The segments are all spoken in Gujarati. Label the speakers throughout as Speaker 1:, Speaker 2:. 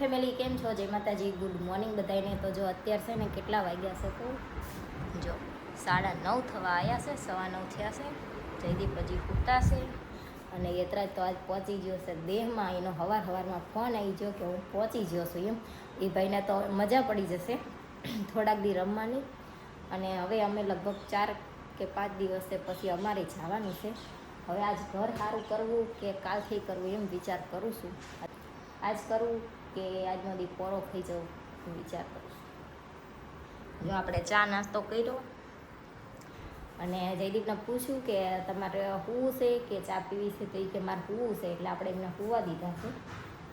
Speaker 1: ફેમિલી કેમ છો? જય માતાજી, ગુડ મોર્નિંગ બધાને। તો જો અત્યારે છે ને કેટલા વાગ્યા છે તો જો 9:30 થવા આવ્યા છે, 9:15 થયા છે। જયદીપ હજી ફૂટતા છે અને યતરાજ તો આજ પહોંચી ગયો છે દેહમાં। એનો સવારમાં ફોન આવી ગયો કે હું પહોંચી ગયો છું એમ। એ ભાઈને તો મજા પડી જશે થોડાક દી રમવાની। અને હવે અમે લગભગ 4 કે 5 દિવસે પછી અમારે જવાનું છે। હવે આજ ઘર સારું કરવું કે કાલથી કરવું એમ વિચાર કરું છું। આજ કરવું કે આજનો દી પોરો થઈ જવું વિચાર કરું છું। જો આપણે ચા નાસ્તો કર્યો અને જયદીપને પૂછ્યું કે તમારે સૂવું છે કે ચા પીવી છે, તો એ કે મારે સૂવું છે, એટલે આપણે એમને સૂવા દીધા છે।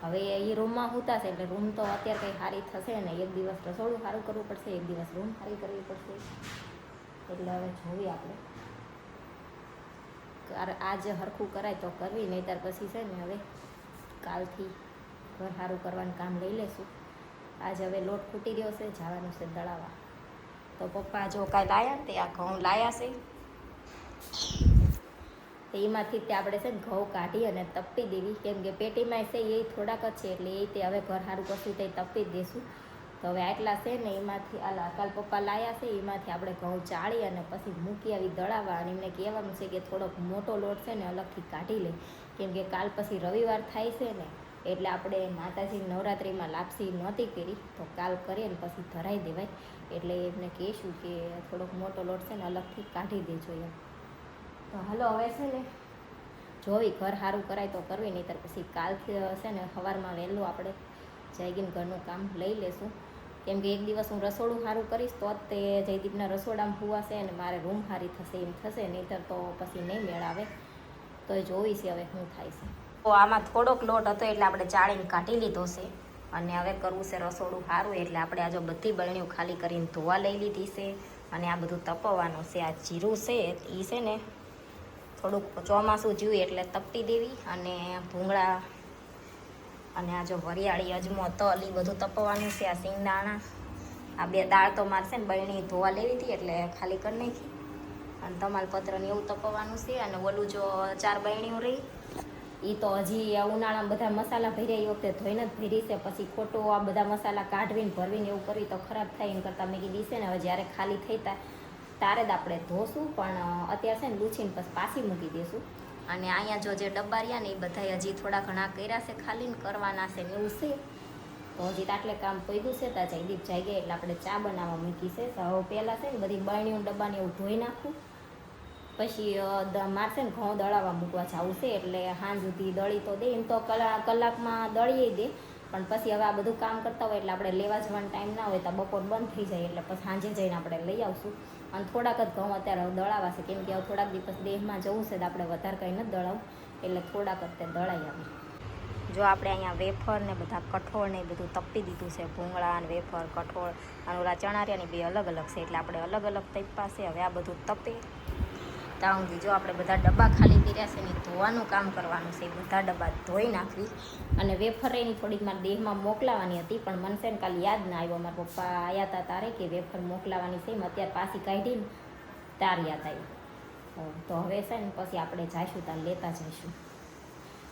Speaker 1: હવે એ રૂમમાં સૂતા છે એટલે રૂમ તો અત્યારે કંઈ સારી થશે ને, એક દિવસ રસોડું સારું કરવું પડશે, એક દિવસ રૂમ સારી કરવી પડશે। એટલે હવે જોઈએ આપણે આજ સરખું કરાય તો કરવી, નહીંતર પછી છે ને હવે કાલથી ઘર સારું કરવાનું કામ લઈ લેશું। આજે હવે લોટ ખૂટી રહ્યો છે, જવાનું છે દળાવવા। તો પપ્પા જો કાંઈ લાયા ને તે આ ઘઉં લાયા છે, તો એમાંથી તે આપણે છે ને ઘઉં કાઢી અને તપી દેવી, કેમ કે પેટીમાં છે એ થોડાક જ છે એટલે એ તે હવે ઘર સારું કરશું તે તપી જ દઈશું। તો હવે આટલા છે ને એમાંથી કાલ પપ્પા લાયા છે એમાંથી આપણે ઘઉં ચાળી અને પછી મૂકી આવી દળાવવા। અને એમને કહેવાનું છે કે થોડોક મોટો લોટ છે ને અલગથી કાઢી લે, કેમ કે કાલ પછી રવિવાર થાય છે ને, એટલે આપણે માતાજી નવરાત્રિમાં લાપસી નહોતી કરી તો કાલ કરીએ ને પછી ધરાઈ દેવાય। એટલે એમને કહીશું કે થોડોક મોટો લોટ છે ને અલગથી કાઢી દેજો એમ। તો હાલો હવે છે ને જોવી ઘર સારું કરાય તો કરવી, નહીંતર પછી કાલથી છે ને સવારમાં વહેલું આપણે જાગીને ઘરનું કામ લઈ લેશું। કેમ કે એક દિવસ હું રસોડું સારું કરીશ તો જ તે જયદીપના રસોડામાં હુવાશે અને મારે રૂમ સારી થશે એમ થશે, નહીંતર તો પછી નહીં મેળ આવે। તો એ જોઈશ હવે શું થાય છે। તો આમાં થોડોક લોટ હતો એટલે આપણે ચાળીને કાઢી લીધો છે અને હવે કરવું છે રસોડું સારું। એટલે આપણે આ જો બધી બરણીઓ ખાલી કરીને ધોવા લઈ લીધી છે અને આ બધું તપવાનું છે। આ જીરું છે એ છે ને થોડુંક ચોમાસું જીવ્યું એટલે તપી દેવી, અને ભૂંગળા અને આ જો વરિયાળી, અજમો, તલ એ બધું તપવાનું છે। આ સિંગદાણા, આ 2 દાળ તો મારે છે ને બરણી ધોવા લેવી હતી એટલે ખાલી કરી નાખી, અને તમાલપત્ર ને એવું તપવાનું છે। અને ઓલું જો 4 બરણીઓ રહી એ તો હજી ઉનાળામાં બધા મસાલા ભર્યા એ વખતે ધોઈને જ ભરી છે, પછી ખોટો આ બધા મસાલા કાઢવીને ભરવીને એવું કરવી તો ખરાબ થાય એમ કરતાં મેં કીધી છે ને હવે જ્યારે ખાલી થઈ તારે જ આપણે ધોશું, પણ અત્યારે છે ને લૂછીને પછી પાછી મૂકી દઈશું। અને અહીંયા જો જે ડબ્બા રહ્યા ને એ બધા હજી થોડા ઘણા કર્યા છે, ખાલીને કરવાના છે ને એવું છે। તો હજી આટલે કામ પડ્યું છે ત્યાં જયદીપ જાગે એટલે આપણે ચા બનાવવા મૂકી છે। તો હવે પહેલાં છે ને બધી બરણીઓ ડબ્બાને એવું ધોઈ નાખું, પછી મારે છે ને ઘઉં દળાવવા મૂકવા જવું છે, એટલે સાંજ સુધી દળી તો દે, એમ તો કલાકમાં દળીએ દે, પણ પછી હવે આ બધું કામ કરતા હોય એટલે આપણે લેવા જવાનો ટાઈમ ના હોય તો બપોર બંધ થઈ જાય, એટલે પછી સાંજે જઈને આપણે લઈ આવશું। અને થોડાક જ ઘઉં અત્યારે દળાવા છે, કેમ કે હવે થોડાક દિવસ દેહમાં જવું છે તો આપણે વધારે કંઈ નથી દળાવું, એટલે થોડાક જ તે દળાઈ આવે। જો આપણે અહીંયા વેફર ને બધા કઠોળ ને એ બધું તપી દીધું છે, ભૂંગળા અને વેફર, કઠોળ અને ઓલા ચણારિયાની 2 અલગ અલગ છે, એટલે આપણે અલગ અલગ તપ્યા છે। હવે આ બધું તપે ત્યાં સુધી જો આપણે બધા ડબ્બા ખાલી કર્યા છે ને ધોવાનું કામ કરવાનું છે, બધા ડબ્બા ધોઈ નાખવી। અને વેફર એની થોડીક મારા દેહમાં મોકલાવાની હતી, પણ મને છે ને કાલે યાદ ના આવ્યો, મારા પપ્પા આવ્યા હતા તારે કે વેફર મોકલાવાની છે, અત્યારે પાછી કાઢીને તાર યાદ આવ્યું। તો હવે છે ને પછી આપણે જઈશું ત્યાં લેતા જઈશું।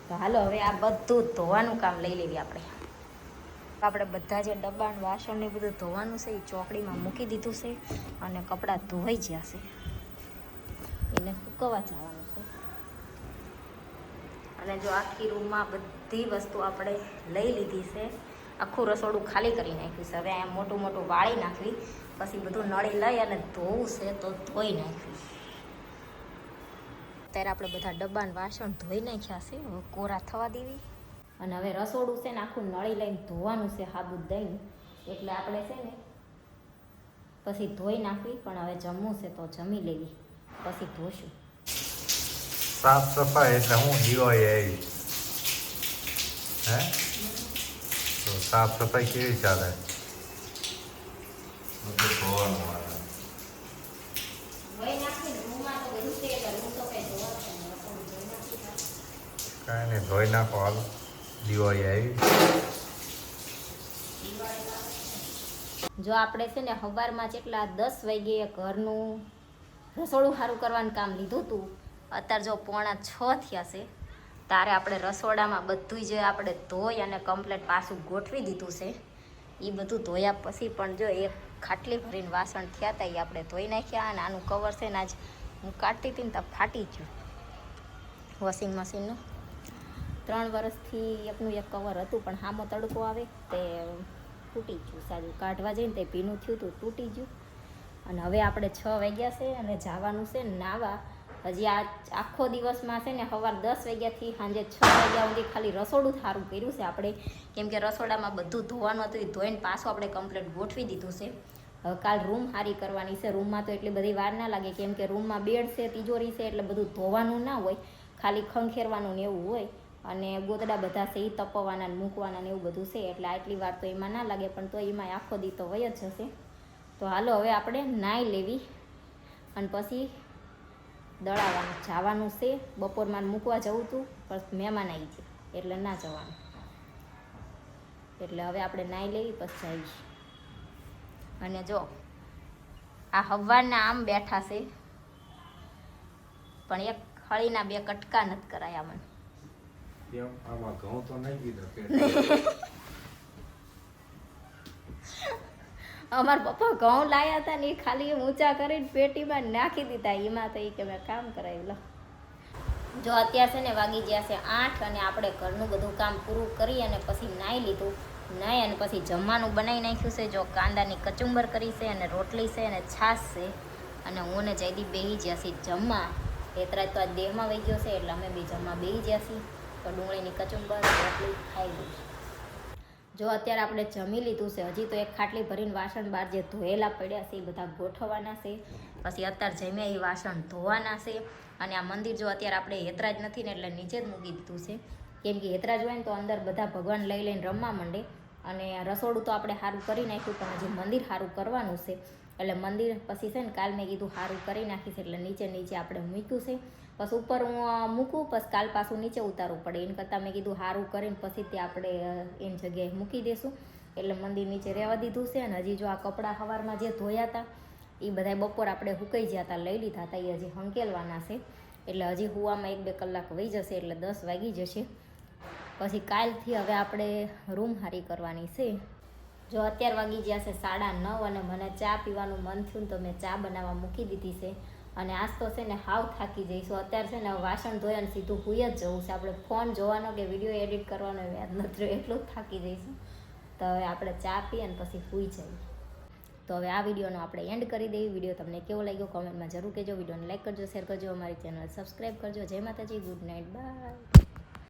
Speaker 1: તો હાલો હવે આ બધું ધોવાનું કામ લઈ લેવી આપણે બધા જે ડબ્બા વાસણ ને બધું ધોવાનું છે એ ચોકડીમાં મૂકી દીધું છે, અને કપડાં ધોવાઈ ગયા છે એને સૂકવવા જવાનું છે। અને જો આખી રૂમમાં બધી વસ્તુ આપણે લઈ લીધી છે, આખું રસોડું ખાલી કરી નાખ્યું છે। હવે અહીંયા મોટું મોટું વાળી નાખવી, પછી બધું નળી લઈ અને ધોવું છે તો ધોઈ નાખવી। અત્યારે આપણે બધા ડબ્બાને વાસણ ધોઈ નાખ્યા છે, હવે કોરા થવા દેવી। અને હવે રસોડું છે ને આખું નળી લઈને ધોવાનું છે સાબુત દઈને, એટલે આપણે છે ને પછી ધોઈ નાખવી, પણ હવે જમવું છે તો જમી લેવી પછી ધોશું।
Speaker 2: સાફ સફાઈ એટલે હું દિવાળી આવી હે, તો સાફ સફાઈ કેવી ચાલે? ધોવાનું આવે કાંઈ નહીં, ધોઈ નાખો હાલ, દિવાળી આવી।
Speaker 1: જો આપણે છે ને સવારમાં જેટલા 10 વાગ્યે ઘરનું રસોડું સારું કરવાનું કામ લીધું હતું, અત્યારે જો 5:45 થયા છે તારે આપણે રસોડામાં બધું જે આપણે ધોઈ અને કમ્પ્લેટ પાછું ગોઠવી દીધું છે. એ બધું ધોયા પછી પણ જો એક ખાટલી ભરીને વાસણ થયા હતા એ આપણે ધોઈ નાખ્યા. અને આનું કવર છે ને આજ હું કાઢતી હતી ને તો ફાટી ગયું વોશિંગ મશીનનું. 3 વર્ષથી એકનું એક કવર હતું પણ સામો તડકો આવે તે તૂટી ગયું. સારું કાઢવા જઈને તે ભીનું થયું હતું, તૂટી ગયું. અને હવે આપણે 6 વાગ્યા છે અને જવાનું છે નાવા. હજી આ આખો દિવસમાં છે ને સવારે 10 વાગ્યાથી સાંજે 6 વાગ્યા સુધી ખાલી રસોડું સારું કર્યું છે આપણે, કેમ કે રસોડામાં બધું ધોવાનું હતું એ ધોઈને પાછું આપણે કમ્પ્લીટ ગોઠવી દીધું છે. હવે કાલ રૂમ સારી કરવાની છે. રૂમમાં તો એટલી બધી વાર ના લાગે કેમ કે રૂમમાં બેડ છે, તિજોરી છે, એટલે બધું ધોવાનું ના હોય, ખાલી ખંખેરવાનું ને એવું હોય. અને ગોદડા બધા છે એ તપવાના ને મૂકવાના ને એવું બધું છે, એટલે આટલી વાર તો એમાં ના લાગે. પણ તો એમાં આખો દી તો વય જ જશે. તો હાલો હવે આપણે નાહી લેવી અને પછી દળાવવાનું જવાનું છે. બપોરમાં મૂકવા જવું હતું પણ મહેમાન આવી છે એટલે ના જવાનું. એટલે હવે આપણે નાહી લેવી પછી જઈશ. અને જો આ હવારના આમ બેઠા છે પણ એક હળીના 2 કટકા નથી કરાયા મને.
Speaker 2: આમાં ઘઉં તો નહીં કીધા.
Speaker 1: અમારા પપ્પા ઘઉં લાયા હતા ને એ ખાલી ઊંચા કરીને પેટીમાં નાખી દીધા. એમાં તો એ કે મેં કામ કરાવ્યું. લો જો અત્યારે છે ને વાગી ગયા છે 8 અને આપણે ઘરનું બધું કામ પૂરું કરી અને પછી નાહી લીધું. નાહી અને પછી જમવાનું બનાવી નાખ્યું છે. જો કાંદાની કચુંબર કરી છે અને રોટલી છે અને છાશ છે. અને હું ને જયદીપ બેસી ગયા છીએ જમવા. એતરાજ તો આજ દેહમાં વહી ગયો છે એટલે અમે બી જમવા બેસી ગયા છીએ. તો ડુંગળીની કચુંબર રોટલી ખાઈ લઈશ. જો અત્યારે આપણે જમી લીધું છે. હજી તો એક ખાટલી ભરીને વાસણ બહાર જે ધોયેલા પડ્યા છે એ બધા ગોઠવવાના છે. પછી અત્યારે જમ્યા એ વાસણ ધોવાના છે. અને આ મંદિર જો અત્યારે આપણે હેતરા જ નથી ને એટલે નીચે જ મૂકી દીધું છે, કેમ કે હેતરા જ હોય ને તો અંદર બધા ભગવાન લઈ લઈને રમવા માંડે. અને રસોડું તો આપણે સારું કરી નાખ્યું પણ હજી મંદિર સારું કરવાનું છે. એટલે મંદિર પછી છે ને કાલ મેં કીધું સારું કરી નાખીશ એટલે નીચે આપણે મૂક્યું છે. પછી ઉપર હું મૂકું પછી કાલ પાછું નીચે ઉતારવું પડે. એને કરતાં મેં કીધું સારું કરીને પછી તે આપણે એની જગ્યાએ મૂકી દઈશું. એટલે મંદિર નીચે રહેવા દીધું છે. અને હજી જો આ કપડાં સવારમાં જે ધોયા હતા એ બધા બપોર આપણે સુકાઈ ગયા હતા, લઈ લીધા હતા, એ હજી હંકેલવાના છે. એટલે હજી હુવામાં 1-2 કલાક વહી જશે એટલે 10 વાગી જશે. પછી કાલથી હવે આપણે રૂમ હારી કરવાની છે. જો અત્યારે વાગી ગયા છે 9:30 અને મને ચા પીવાનું મન થયું તો મેં ચા બનાવવા મૂકી દીધી છે. અને આજ તો છે ને હાવ થાકી જઈશું. અત્યારે છે ને વાસણ ધોઈને સીધું હુઈ જ જવું છે. આપણે ફોન જોવાનો કે વિડીયો એડિટ કરવાનો યાદ નથી રહ્યો, એટલું જ થાકી જઈશું. તો હવે આપણે ચા પીએ અને પછી હુઈ જઈએ. તો હવે આ વિડીયોનો આપણે એન્ડ કરી દઈએ. વિડીયો તમને કેવો લાગ્યો કોમેન્ટમાં જરૂર કહેજો. વિડીયોને લાઈક કરજો, શેર કરજો, અમારી ચેનલ સબસ્ક્રાઈબ કરજો. જય માતાજી, ગુડ નાઇટ, બાય.